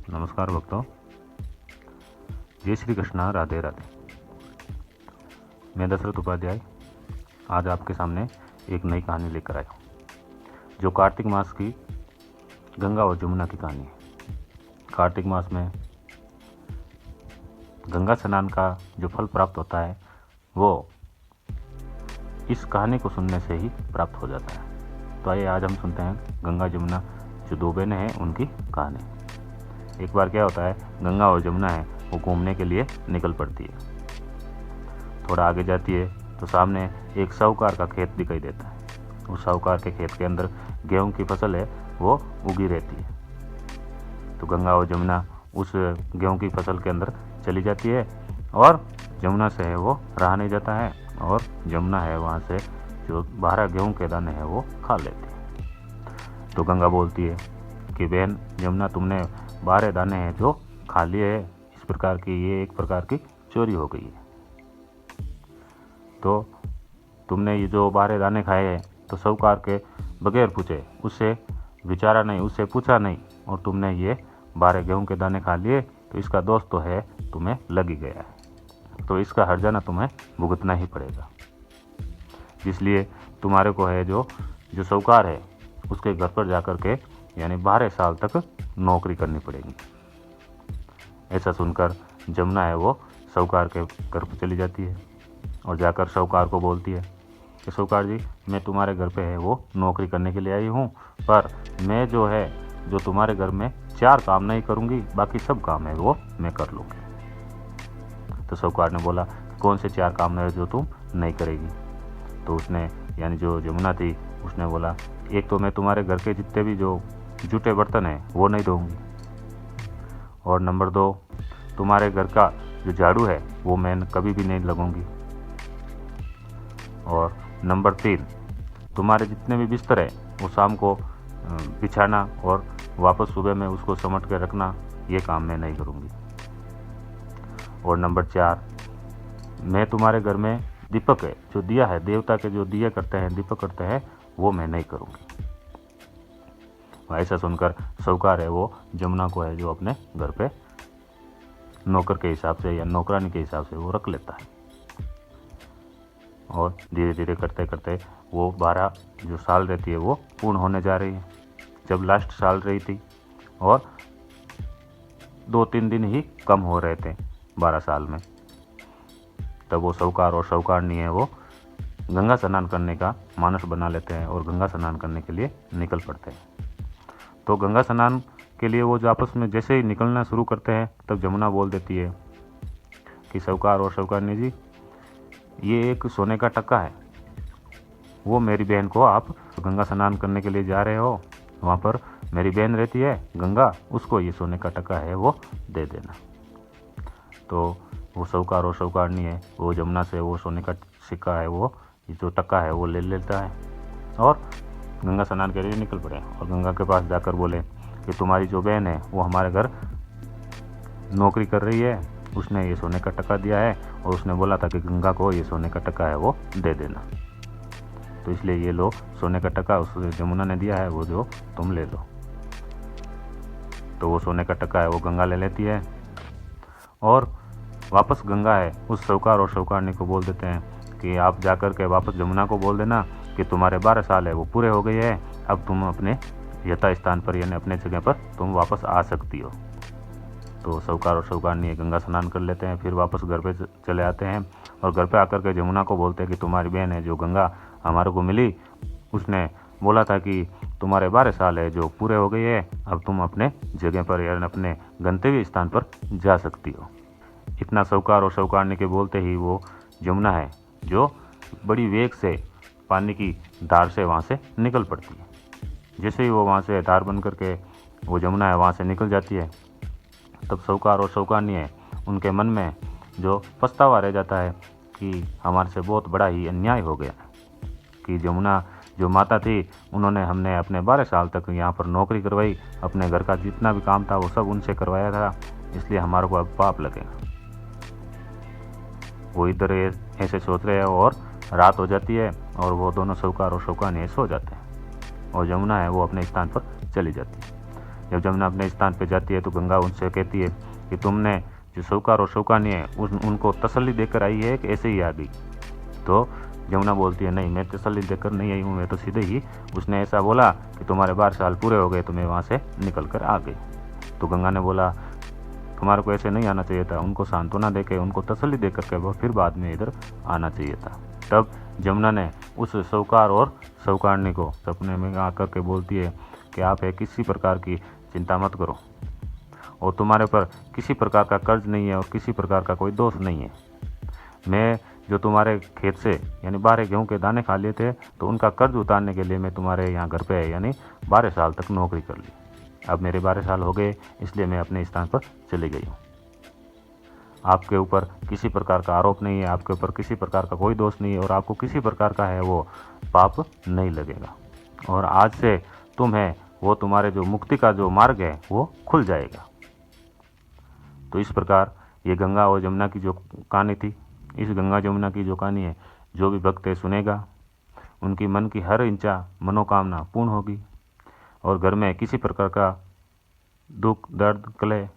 नमस्कार भक्तों, जय श्री कृष्णा, राधे राधे। मैं दशरथ उपाध्याय आज आपके सामने एक नई कहानी लेकर आया हूँ, जो कार्तिक मास की गंगा और जमुना की कहानी है। कार्तिक मास में गंगा स्नान का जो फल प्राप्त होता है वो इस कहानी को सुनने से ही प्राप्त हो जाता है। तो आइए आज हम सुनते हैं गंगा जमुना जो दो बहनें हैं उनकी कहानी। एक बार क्या होता है, गंगा और जमुना है वो घूमने के लिए निकल पड़ती है। थोड़ा आगे जाती है तो सामने एक साहूकार का खेत दिखाई देता है। उस साहूकार के खेत के अंदर गेहूं की फसल है वो उगी रहती है। तो गंगा और जमुना उस गेहूं की फसल के अंदर चली जाती है और जमुना से है वो रहा नहीं जाता है और जमुना है वहाँ से जो 12 गेहूं के दाने हैं वो खा लेती है। तो गंगा बोलती है कि बहन जमुना, तुमने 12 दाने हैं जो खा लिए है, इस प्रकार की ये एक प्रकार की चोरी हो गई है। तो तुमने ये जो 12 दाने खाए हैं तो साहूकार के बगैर पूछे, उससे विचारा नहीं, उससे पूछा नहीं, और तुमने ये 12 गेहूं के दाने खा लिए, तो इसका दोष तो है तुम्हें लग ही गया है। तो इसका हर्जाना तुम्हें भुगतना ही पड़ेगा। इसलिए तुम्हारे को है जो साहूकार है उसके घर पर जाकर के यानी 12 साल तक नौकरी करनी पड़ेगी। ऐसा सुनकर जमुना है वो साहूकार के घर पर चली जाती है और जाकर साहूकार को बोलती है कि साहूकार जी, मैं तुम्हारे घर पे है वो नौकरी करने के लिए आई हूँ, पर मैं जो तुम्हारे घर में 4 काम नहीं करूँगी, बाकी सब काम है वो मैं कर लूँगी। तो साहूकार ने बोला, कौन से 4 काम है जो तुम नहीं करेगी? तो उसने यानी जो जमुना थी उसने बोला, एक तो मैं तुम्हारे घर के जितने भी जो जूठे बर्तन हैं वो नहीं धोऊंगी, और नंबर 2 तुम्हारे घर का जो झाड़ू है वो मैं कभी भी नहीं लगाऊंगी, और नंबर 3 तुम्हारे जितने भी बिस्तर है वो शाम को बिछाना और वापस सुबह में उसको समेट के रखना, ये काम मैं नहीं करूँगी, और नंबर 4 मैं तुम्हारे घर में दीपक है जो दिया है, देवता के जो दिया करते हैं, दीपक करते हैं, वो मैं नहीं करूँगी। ऐसा सुनकर साहूकार है वो जमुना को है जो अपने घर पे नौकर के हिसाब से या नौकरानी के हिसाब से वो रख लेता है, और धीरे धीरे करते करते वो 12 जो साल रहती है वो पूर्ण होने जा रही है। जब लास्ट साल रही थी और 2-3 दिन ही कम हो रहे थे 12 साल में, तब वो साहूकार और साहूकारनी है वो गंगा स्नान करने का मानस बना लेते हैं और गंगा स्नान करने के लिए निकल पड़ते हैं। तो गंगा स्नान के लिए वो जो आपस में जैसे ही निकलना शुरू करते हैं तब जमुना बोल देती है कि साहूकार और साहूकारनी जी, ये एक सोने का टक्का है, वो मेरी बहन को आप गंगा स्नान करने के लिए जा रहे हो, वहाँ पर मेरी बहन रहती है गंगा, उसको ये सोने का टक्का है वो दे देना। तो वो साहूकार और साहूकारनी है वो जमुना से वो सोने का सिक्का है वो जो टक्का है वो ले लेता है और गंगा स्नान के लिए निकल पड़े, और गंगा के पास जाकर बोले कि तुम्हारी जो बहन है वो हमारे घर नौकरी कर रही है, उसने ये सोने का टक्का दिया है और उसने बोला था कि गंगा को ये सोने का टक्का है वो दे देना, तो इसलिए ये लो सोने का टक्का उस जमुना ने दिया है, वो जो तुम ले लो। तो वो सोने का टक्का है वो गंगा ले लेती है और वापस गंगा है उस साहूकार और साहूकारनी को बोल देते हैं कि आप जाकर के वापस जमुना को बोल देना कि तुम्हारे 12 साल है वो पूरे हो गए हैं, अब तुम अपने यथा स्थान पर यानी अपने जगह पर तुम वापस आ सकती हो। तो साहूकार और साहूकारनी गंगा स्नान कर लेते हैं, फिर वापस घर पे चले आते हैं और घर पे आकर के जमुना को बोलते हैं कि तुम्हारी बहन है जो गंगा हमारे को मिली, उसने बोला था कि तुम्हारे 12 साल है जो पूरे हो गए हैं, अब तुम अपने जगह पर यानी अपने गंतव्य स्थान पर जा सकती हो। इतना साहूकार और साहूकारनी के बोलते ही वो जमुना है जो बड़ी वेग से पानी की धार से वहाँ से निकल पड़ती है। जैसे ही वो वहाँ से धार बन करके वो जमुना है वहाँ से निकल जाती है, तब साहूकार और साहूकारनी है उनके मन में जो पछतावा रह जाता है कि हमारे से बहुत बड़ा ही अन्याय हो गया कि जमुना जो माता थी उन्होंने हमने अपने 12 साल तक यहाँ पर नौकरी करवाई, अपने घर का जितना भी काम था वो सब उनसे करवाया था, इसलिए हमारे को अब पाप लगेगा। वो इधर ऐसे सोच रहे हैं और रात हो जाती है और वो दोनों साहूकार और साहूकारनी सो जाते हैं और जमुना है वो अपने स्थान पर चली जाती है। जब जमुना अपने स्थान पर जाती है तो गंगा उनसे कहती है कि तुमने जो शौकार और शौकानी है उनको तसल्ली देकर आई है कि ऐसे ही आ गई। तो जमुना बोलती है नहीं, मैं तसल्ली देकर नहीं आई हूँ, मैं तो सीधे ही उसने ऐसा बोला कि तुम्हारे 12 साल पूरे हो गए तो मैं वहाँ से निकल कर आ गई। तो गंगा ने बोला तुम्हारे को ऐसे नहीं आना चाहिए था, उनको सांत्वना देके उनको तसल्ली दे करके वो फिर बाद में इधर आना चाहिए था। तब जमुना ने उस शौकार और शौकारनी को सपने में आकर के बोलती है कि आप है किसी प्रकार की चिंता मत करो और तुम्हारे पर किसी प्रकार का कर्ज नहीं है और किसी प्रकार का कोई दोष नहीं है। मैं जो तुम्हारे खेत से यानी 12 गेहूँ के दाने खा लिए थे तो उनका कर्ज उतारने के लिए मैं तुम्हारे यहाँ घर पे यानी 12 साल तक नौकरी कर ली। अब मेरे 12 साल हो गए इसलिए मैं अपने स्थान पर चली गई हूँ। आपके ऊपर किसी प्रकार का आरोप नहीं है, आपके ऊपर किसी प्रकार का कोई दोष नहीं है और आपको किसी प्रकार का है वो पाप नहीं लगेगा और आज से तुम है वो तुम्हारे जो मुक्ति का जो मार्ग है वो खुल जाएगा। तो इस प्रकार ये गंगा और जमुना की जो कहानी थी, इस गंगा जमुना की जो कहानी है जो भी भक्त है सुनेगा उनकी मन की हर इच्छा मनोकामना पूर्ण होगी और घर में किसी प्रकार का दुख दर्द कलह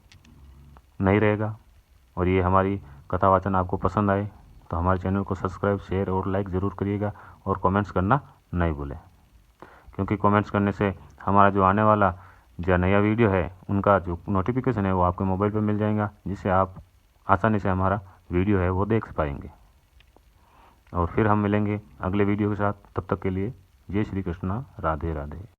नहीं रहेगा। और ये हमारी कथा वाचन आपको पसंद आए तो हमारे चैनल को सब्सक्राइब शेयर और लाइक ज़रूर करिएगा और कमेंट्स करना नहीं भूलें, क्योंकि कमेंट्स करने से हमारा जो आने वाला जो नया वीडियो है उनका जो नोटिफिकेशन है वो आपके मोबाइल पर मिल जाएगा, जिससे आप आसानी से हमारा वीडियो है वो देख पाएंगे। और फिर हम मिलेंगे अगले वीडियो के साथ, तब तक के लिए जय श्री कृष्णा, राधे राधे।